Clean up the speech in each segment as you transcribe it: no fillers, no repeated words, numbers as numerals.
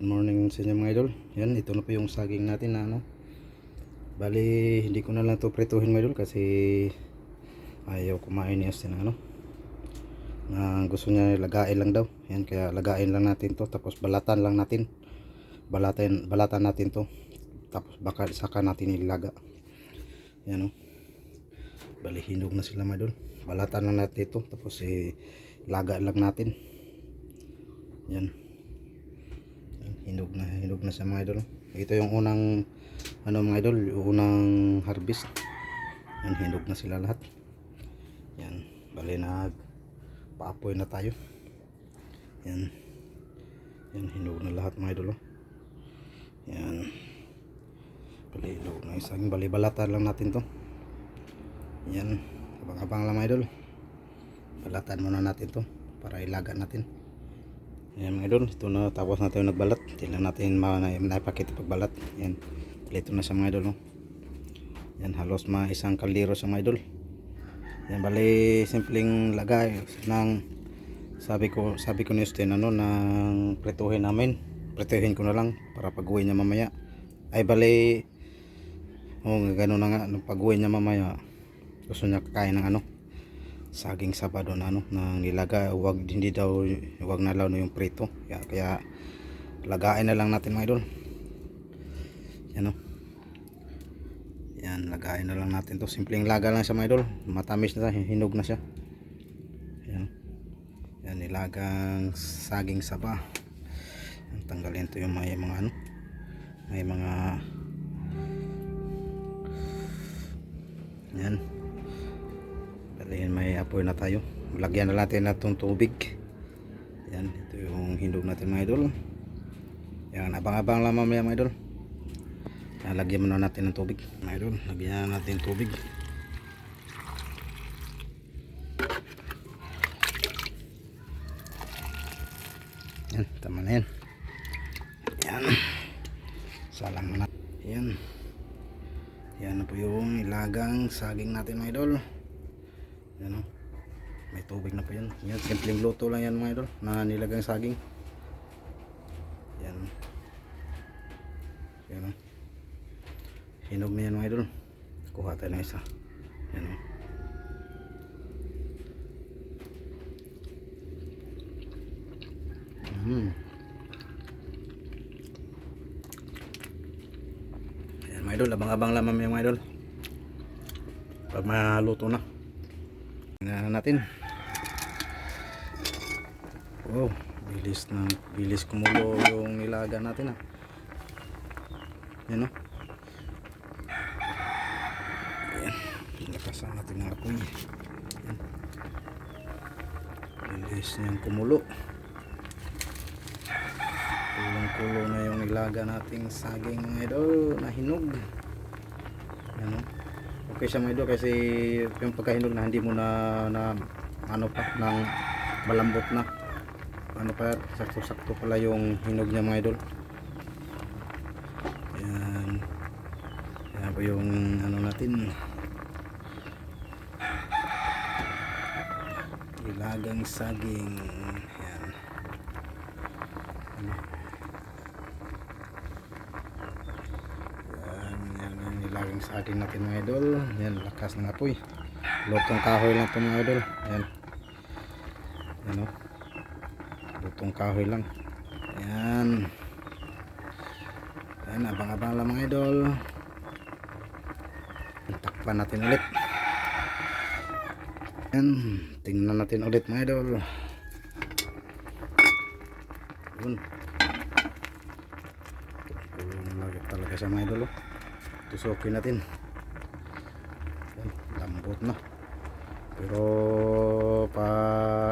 morning sa inyo mga idol. Yan, ito na po yung saging natin na ano. Bali, hindi ko na lang to prituhin mga idol kasi ayaw kumain ni Austin ano. Gusto niya lagain lang daw. Yan, kaya lagain lang natin to, tapos balatan lang natin. Balatan natin to. Tapos baka saka natin ilaga. Yan, oh. Bali, hinog na sila mga idol. Balatan lang natin ito, tapos laga lang natin. Yan. Hinog na sa mga idol. Ito yung unang ano mga idol, yung unang harvest. Yan, hinog na sila lahat. Yan, bali na paapoy na tayo. Yan. Yan, hinog na lahat mga idol. Yan. Bali, hinog na isang bali, balatan lang natin to. Yan, abang-abang lang mga idol. Balatan muna natin to para ilaga natin. Ayan mga idol, ito na, tapos na tayo nagbalat. Tingnan natin naipakita pagbalat. Ayan, ito na sa mga idol, no? Yan, halos isang kaldero sa mga idol. Yan, bali simpleng lagay ng sabi ko ni Justin ano, nang prituhin namin. Prituhin ko na lang para pag-uwi niya mamaya. Ay bali, gano'n na nga, nung pag-uwi niya mamaya gusto niya kakain ng ano, saging sabado na ano, na nilaga. Wag na lang yung prito. Kaya lagain na lang natin mga idol. Yan, oh. Yan, lagain na lang natin to. Simpleng laga lang siya mga idol. Matamis na siya, hinog na siya. Yan. Yan, nilagang saging saba. Yan, tanggalin to yung may mga ano, may mga yan. Dalihin, may apoy na tayo. Lagyan na natin itong tubig. Yan, ito yung hinog natin mga idol. Yan, abang-abang lang mamaya mga idol. Lagyan muna natin ng tubig mga idol. Lagyan natin tubig. Yan, tama na yan. Yan, salang na. Yan. Yan na po yung ilagang saging natin mga idol. Yan, oh. May tubig na po yan. Yan, simpleng luto lang yan mga idol na nilagang saging. Yan. Yan, oh. Hinog na yan mga idol. Kuha tayo ng isa. Yan, oh. Yan mga idol, abang-abang lang mamaya mga idol pag maluto na. Tingnan natin. Wow, bilis kumulo yung nilaga natin, ah. Yan, oh. Ayan, lakasan natin ng apoy. Yan. Bilis niyang kumulo. Kulong-kulo na yung nilaga nating saging mga idol na hinog. Yan, oh. Okay siya mga idol kasi yung pagkahinog na hindi mo na ano pa, nang malambot na ano pa, sakto-sakto pala yung hinog niya mga idol. Yan. Yan po yung ano natin, nilagang saging. Yan. Yan ang nilagang saging natin mga idol. Yan, lakas ng apoy. Lutong kahoy lang ito mga idol. Yan. Yan, oh. Lutong kahoy lang. Yan. Yan, abang-abang lang mga idol. Takpan natin ulit. Yan, tingnan natin ulit mga idol. Yun. Kulong lagi talaga siya mga idol, oh. Tusukin natin. Yan, lambot na. Pero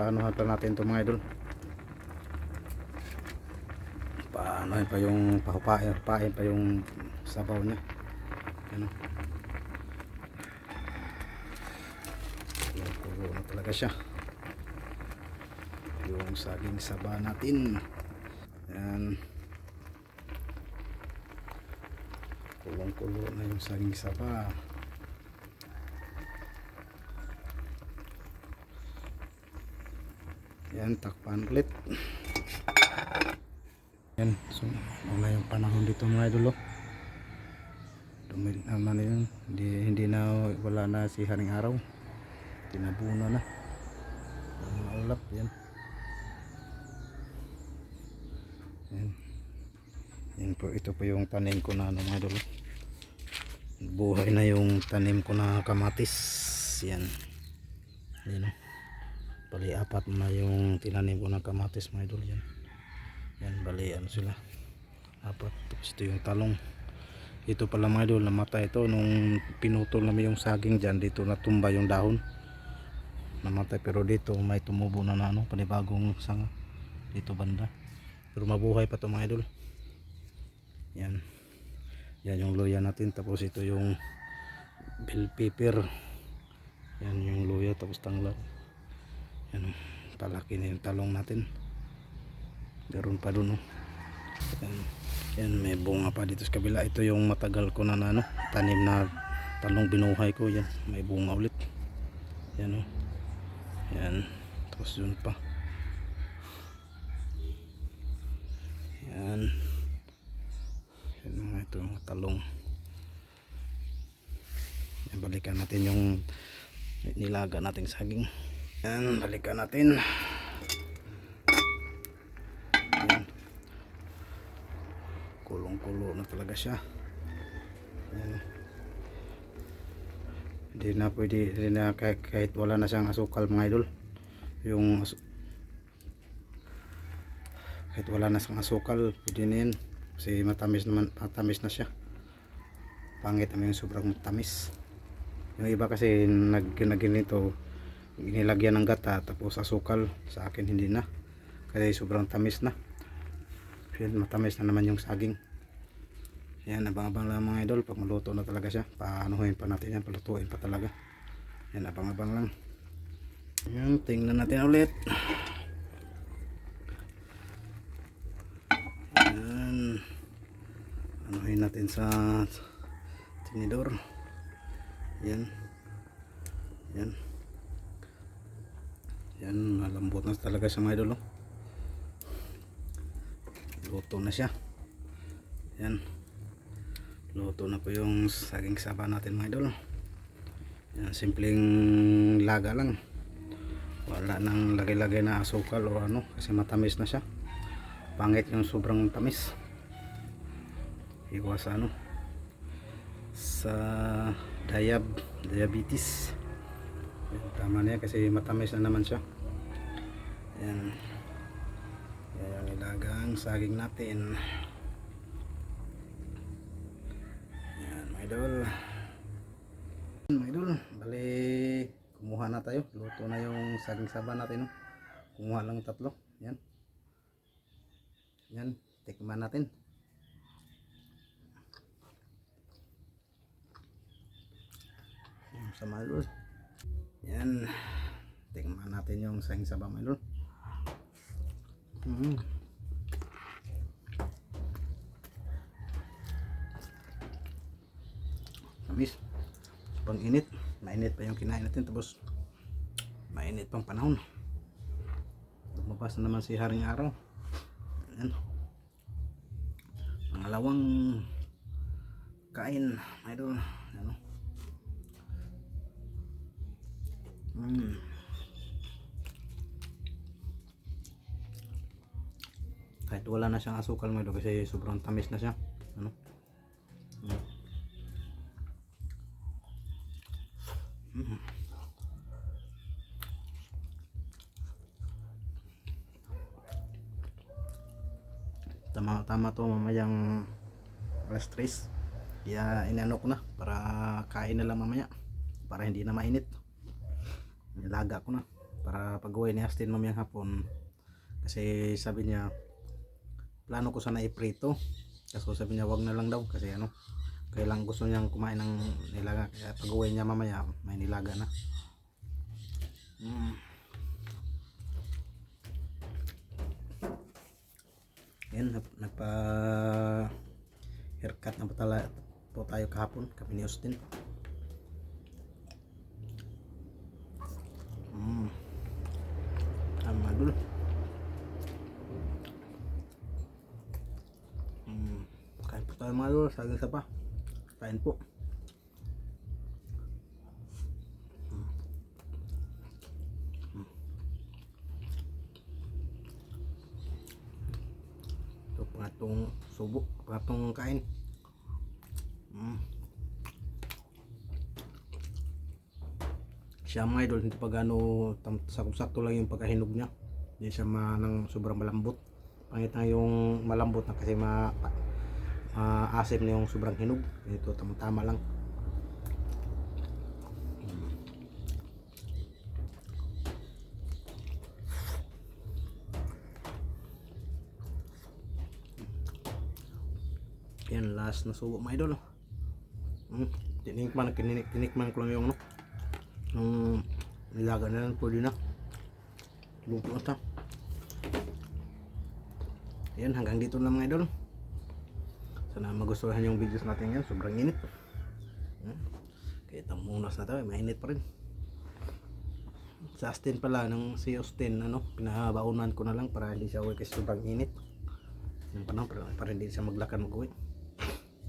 anuhan pa natin ito mga idol. Anuhan pa yung pahupain pa yung sabaw niya. Yan, oh. Kulo na talaga siya yung saging saba natin. Yan, kulong-kulo na yung saging saba. Yan, takpan ulit. Yan, so wala yung panahon dito mga idol oh. Dumil naman yun, hindi na, wala na si haring araw, tinabuno na ang mga ulap. Yan, yan, yan po, ito po yung tanim ko na ano mga idol oh. Buhay na yung tanim ko na kamatis. Yan, yan oh. Bali apat na yung tinanim ko na kamatis mga idol. Yan, yan, bali ano sila, apat. Tapos ito yung talong. Ito pala mga idol, namatay ito nung pinutol namin yung saging dyan. Dito natumba yung dahon, namatay. Pero dito may tumubo na ano, panibagong sanga dito banda. Pero mabuhay pa ito mga idol. Yan, yan yung luya natin. Tapos ito yung bell pepper. Yan yung luya, tapos tanglad. Yan, palaki na yung talong natin. Meron pa dun oh. Yan, yan, may bunga pa dito sa kabila. Ito yung matagal ko na ano, tanim na talong, binuhay ko. Yan, may bunga ulit. Yan oh. Yan, tapos yun pa. Yan, yan mga ito mga talong. Yan, balikan natin yung nilaga nating saging. Yan, balikan natin. Kulong-kulo na talaga siya. Yan. Hindi na pwede, hindi na, kahit wala na siyang asukal mga idol. Yung kahit wala na siyang asukal, pwede na yan. Kasi matamis naman, matamis na siya. Pangit naman yung sobrang matamis. Yung iba kasi naginito, inilagyan ng gata tapos asukal. Sa akin hindi na, kasi sobrang tamis na. Yan, matamis na naman yung saging. Yan, abang-abang lang mga idol. Pag maluto na talaga siya, paanuhin pa natin yan, palutuin pa talaga. Yan, abang-abang lang. Yan, tingnan natin ulit. Yan, anuhin natin sa tinidor. Yan, yan, yan, malambot na talaga siya mga idol oh. Luto na siya. Yan, luto na po yung saging saba natin mga idol. Yan, simpleng laga lang, wala nang lagay-lagay na asukal o ano, kasi matamis na siya. Pangit yung sobrang tamis. Iwas ano sa diabetes. Yan, tama na yan kasi matamis na naman siya. Yan, yan yung ilagang saging natin. Yan mga idol. Mga idol, bali kumuha na tayo. Luto na yung saging saba natin no? Kumuha lang 3. Yan, yan, tikman natin. Yan sa mga idol. Yan, tikman natin yung saging saba mga idol. Tamis. Pang init, mainit pa yung kinain natin, tapos mainit pang panahon. Lumabas na naman si haring araw. Yan, pangalawang kain mga idol. Ano? Kahit wala na siyang asukal mga idol, kasi sobrang tamis na siya. Ano? Tama to, mamayang alas 3. Kaya inano ko na para kain na lang mamaya, para hindi na mainit. Nilaga ko na para pag-uwi ni Astin mamayang hapon, kasi sabi niya plano ko sana iprito, kasi sabi niya wag na lang daw kasi ano, kailang gusto niyang kumain ng nilaga. Kaya pag-uwi niya mamaya may nilaga na. Yan, nagpa haircut na po tayo kahapon, kami ni Austin. Amadul. Tayo mga idol, saging sa pa. Kain po. Ito pangatong subo, pangatong kain. Siya mga idol, hindi pa gano sakto-sakto lang yung pagkahinog niya. Hindi siya nang sobrang malambot. Pangit na yung malambot na kasi maasim na yung sobrang hinog. Ito tama-tama lang. Yan, last na subo mga idol. Tinikman ko lang yung ano, yung nilaga na lang, pwede na. Luto na ta. Yan, hanggang dito na mga idol. Sana magustuhan yung videos natin yan. Sobrang init. Kaya tamunas na tayo, mainit pa rin. Sa Austin pala, nung si Austin, pinabaunan ko na lang para hindi siya uwi kasi sobrang init. Yung panahon, para hindi siya maglakad mag-uwi.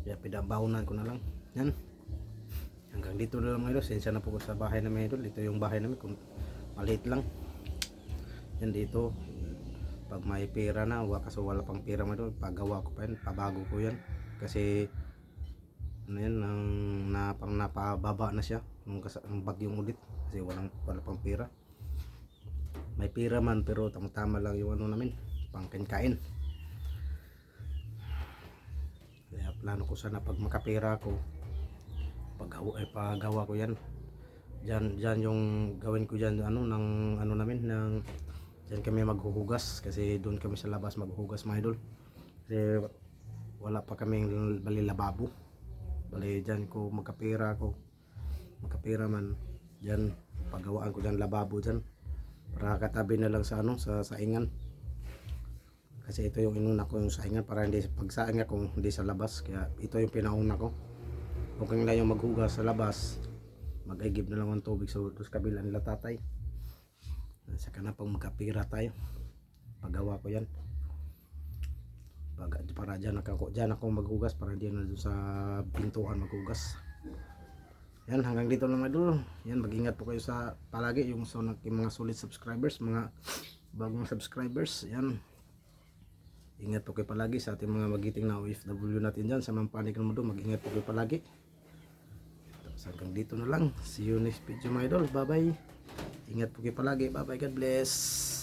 Kaya pinabaunan ko na lang. Yan. Hanggang dito na lang mga idol. Sensya na po ko sa bahay namin idol. Ito yung bahay namin. Kung maliit lang. Yan dito. Pag may pera na, kaso wala pang pera mga idol, pagawa ko pa yan. Pabago ko yan. Kasi ano yan, napababa na siya nung bagyong ulit. Kasi wala pang pera. May pera man pero tama lang yung ano namin, pang kain. Kaya plano ko sana pag makapera ko, pagawa ko yan. Diyan yung gawin ko diyan namin diyan kami maghuhugas kasi doon kami sa labas maghuhugas mga idol. Kasi wala pa kaming bali lababo. Bali diyan ko makapera man diyan pagawaan ko diyan lababo diyan para katabi na lang sa sa saingan. Kasi ito yung inuna ko yung saingan para hindi pagsaing ako hindi sa labas, kaya ito yung pinauna ko. Okay na yung maghugas sa labas, mag-igib na lang ng tubig sa kabila nila tatay. Saka na pag magkapira tayo, paggawa ko yan. Para dyan ako maghugas, para hindi na doon sa pintuan maghugas. Yan, hanggang dito lang idol. Yan, mag-ingat po kayo sa palagi yung mga solid subscribers, mga bagong subscribers. Yan, ingat po kayo palagi sa ating mga magiting na OFW natin dyan sa mga panig ng mundo. Mag-ingat po kayo palagi. Hanggang dito na lang. See you next video mga idol. Bye bye. Ingat po kayo palagi. Bye bye. God bless.